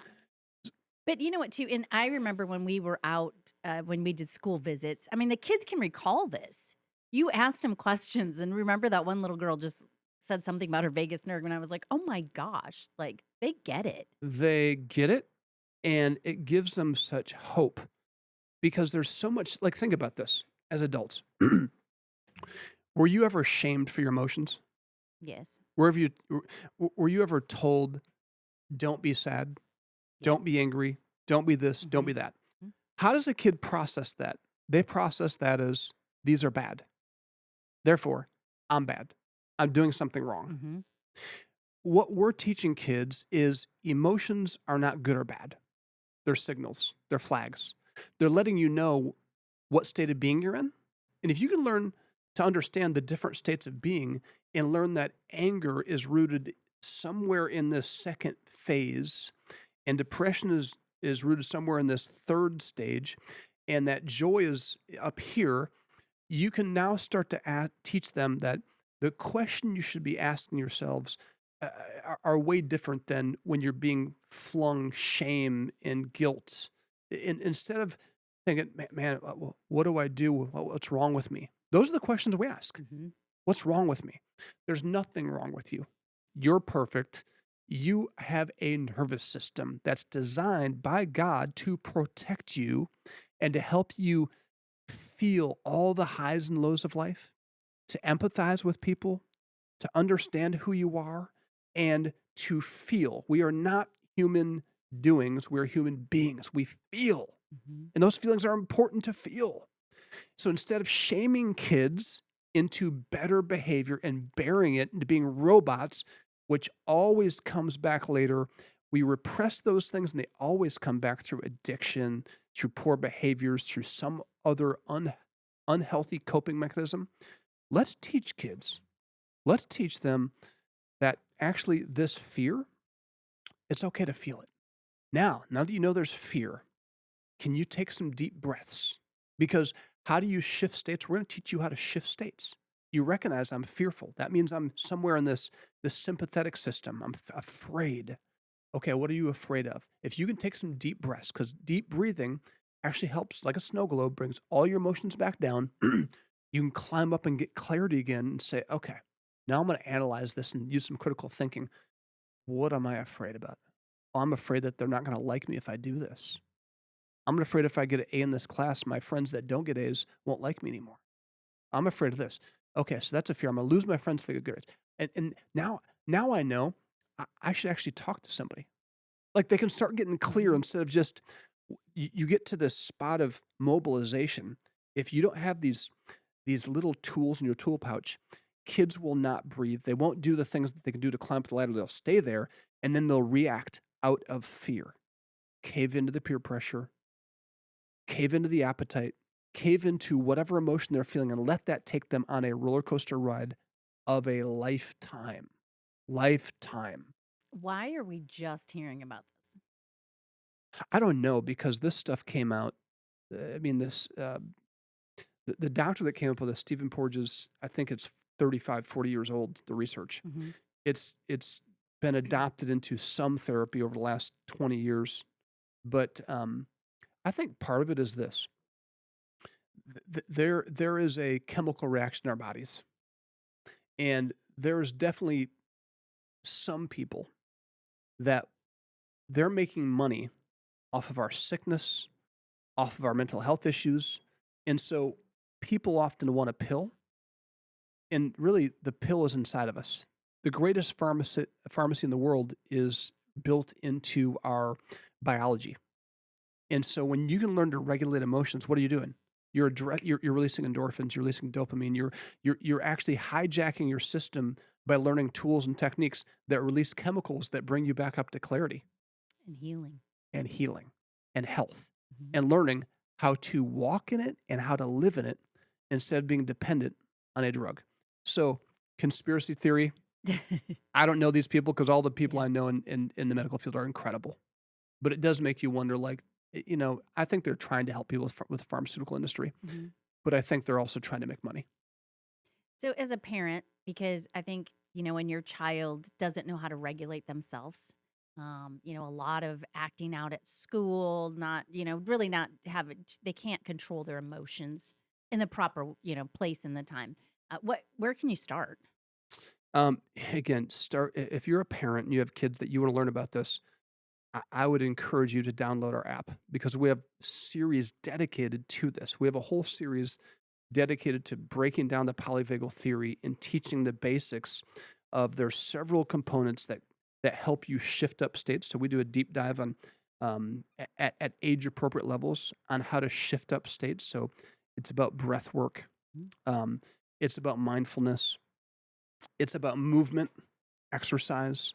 But you know what, too? And I remember when we were out, when we did school visits, I mean, the kids can recall this. You asked them questions, and remember that one little girl just said something about her vagus nerve, and I was like, oh my gosh, like they get it. They get it, and it gives them such hope because there's so much, like, think about this as adults. Were you ever shamed for your emotions? Yes. Wherever you were you ever told, "Don't be sad, don't Yes. be angry, don't be this, don't Mm-hmm. be that"? How does a kid process that? They process that as, "These are bad. Therefore, I'm bad. I'm doing something wrong." Mm-hmm. What we're teaching kids is emotions are not good or bad. They're signals, they're flags. They're letting you know what state of being you're in. And if you can learn to understand the different states of being and learn that anger is rooted somewhere in this second phase, and depression is rooted somewhere in this third stage, and that joy is up here, you can now start to teach them that the question you should be asking yourselves are way different than when you're being flung shame and guilt. Instead of thinking, man, what do I do? What's wrong with me? Those are the questions we ask. Mm-hmm. What's wrong with me? There's nothing wrong with you. You're perfect. You have a nervous system that's designed by God to protect you and to help you feel all the highs and lows of life, to empathize with people, to understand who you are, and to feel. We are not human doings, we're human beings. We feel. Mm-hmm. And those feelings are important to feel. So instead of shaming kids into better behavior and burying it into being robots, which always comes back later, we repress those things and they always come back through addiction, through poor behaviors, through some other unhealthy coping mechanism. Let's teach kids. Let's teach them that actually this fear, it's okay to feel it. Now that you know there's fear, can you take some deep breaths? Because how do you shift states? We're going to teach you how to shift states. You recognize I'm fearful. That means I'm somewhere in this sympathetic system. I'm afraid. Okay, what are you afraid of? If you can take some deep breaths, because deep breathing actually helps, like a snow globe, brings all your emotions back down. You can climb up and get clarity again and say, okay, now I'm going to analyze this and use some critical thinking. What am I afraid about? Oh, I'm afraid that they're not going to like me if I do this. I'm afraid if I get an A in this class, my friends that don't get A's won't like me anymore. I'm afraid of this. Okay, so that's a fear. I'm going to lose my friends if I get good grades. And now I know I should actually talk to somebody. Like they can start getting clear Mm-hmm. instead of just you get to this spot of mobilization. If you don't have these little tools in your tool pouch, kids will not breathe. They won't do the things that they can do to climb up the ladder. They'll stay there and then they'll react out of fear. Cave into the peer pressure, cave into the appetite, cave into whatever emotion they're feeling, and let that take them on a roller coaster ride of a lifetime. Lifetime. Why are we just hearing about this? I don't know because this stuff came out. I mean, the doctor that came up with this, Stephen Porges, I think it's 35, 40 years old, the research. Mm-hmm. It's been adopted into some therapy over the last 20 years. But I think part of it is this. There is a chemical reaction in our bodies. And there's definitely some people that they're making money off of our sickness, off of our mental health issues. And so people often want a pill. And really, the pill is inside of us. The greatest pharmacy in the world is built into our biology. And so when you can learn to regulate emotions, what are you doing? You're releasing endorphins, you're releasing dopamine, you're actually hijacking your system by learning tools and techniques that release chemicals that bring you back up to clarity And healing. and healing and health Mm-hmm. and learning how to walk in it and how to live in it instead of being dependent on a drug. So, conspiracy theory, I don't know these people because all the people Yeah. I know in the medical field are incredible. But it does make you wonder, like, I think they're trying to help people with the pharmaceutical industry, Mm-hmm. but I think they're also trying to make money. So, as a parent, because I think, when your child doesn't know how to regulate themselves, a lot of acting out at school, not, really not have it, they can't control their emotions in the proper, place and the time. Where can you start? Again, start if you're a parent and you have kids that you want to learn about this. I would encourage you to download our app because we have series dedicated to this. We have a whole series dedicated to breaking down the polyvagal theory and teaching the basics of there's several components that help you shift up states. So we do a deep dive on at age appropriate levels on how to shift up states. So it's about breath work. Um, it's about mindfulness. It's about movement, exercise.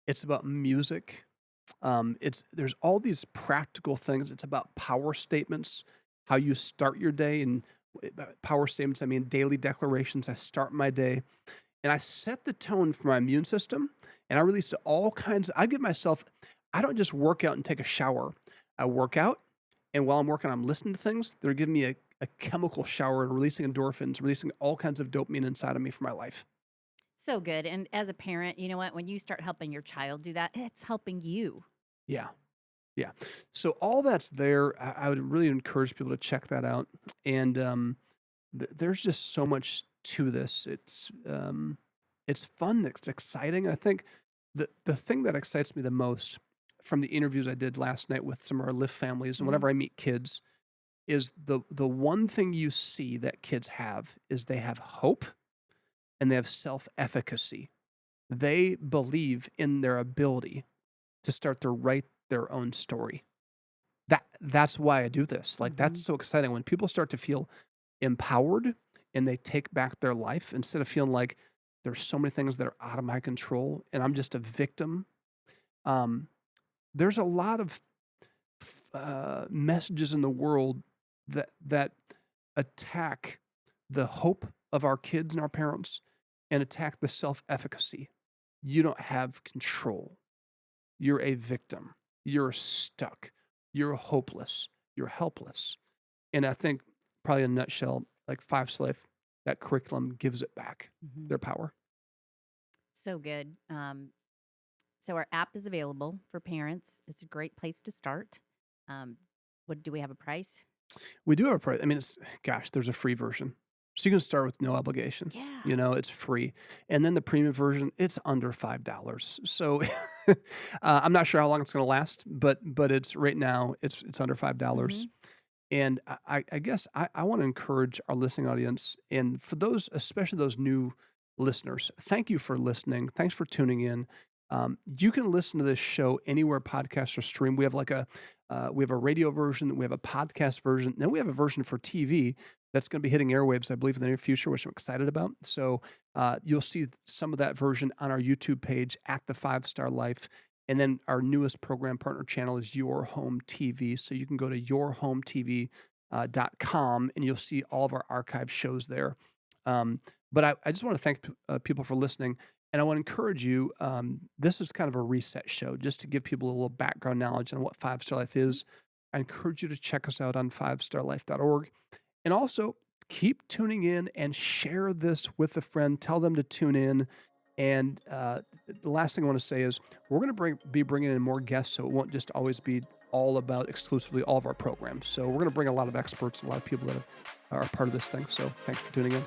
It's about music. There's all these practical things. It's about power statements, how you start your day, and power statements, I mean daily declarations. I start my day, and I set the tone for my immune system, and I release all kinds. I give myself. I don't just work out and take a shower. I work out, and while I'm working, I'm listening to things. They're giving me a chemical shower and releasing endorphins, releasing all kinds of dopamine inside of me for my life. So good. And as a parent, you know what? When you start helping your child do that, it's helping you. Yeah. Yeah. So all that's there. I would really encourage people to check that out. And there's just so much to this. It's fun. It's exciting. I think the thing that excites me the most from the interviews I did last night with some of our Lyft families, and Mhm. whenever I meet kids, is the one thing you see that kids have is they have hope and they have self-efficacy. They believe in their ability to start to write their own story. That's why I do this. Like that's Mhm. so exciting when people start to feel empowered and they take back their life instead of feeling like there's so many things that are out of my control and I'm just a victim. Um, there's a lot of messages in the world that attack the hope of our kids and our parents and attack the self-efficacy. You don't have control. You're a victim. You're stuck. You're hopeless. You're helpless. And I think, probably in a nutshell, like Five Star Life, that curriculum gives it back Mhm. their power. So good. So our app is available for parents. It's a great place to start. Um, what do we have a price? We do have a price. I mean, gosh, there's a free version. So you can start with no obligation. Yeah. It's free. And then the premium version, it's under $5. So I'm not sure how long it's going to last, but it's right now, it's under $5. Mhm. And I guess I want to encourage our listening audience, and for those, especially those new listeners, thank you for listening. Thanks for tuning in. You can listen to this show anywhere podcasts are streamed. We have a radio version, we have a podcast version, then we have a version for TV that's going to be hitting airwaves, I believe, in the near future, which I'm excited about. So you'll see some of that version on our YouTube page at the Five Star Life. And then our newest program partner channel is Your Home TV. So you can go to yourhometv.com and you'll see all of our archive shows there. But I just want to thank people for listening. And I want to encourage you. This is kind of a reset show just to give people a little background knowledge on what Five Star Life is. I encourage you to check us out on fivestarlife.org. And also keep tuning in and share this with a friend. Tell them to tune in. And the last thing I want to say is we're going to be bringing in more guests, so it won't just always be all about exclusively all of our programs. So we're going to bring a lot of experts, a lot of people that are part of this thing. So thanks for tuning in.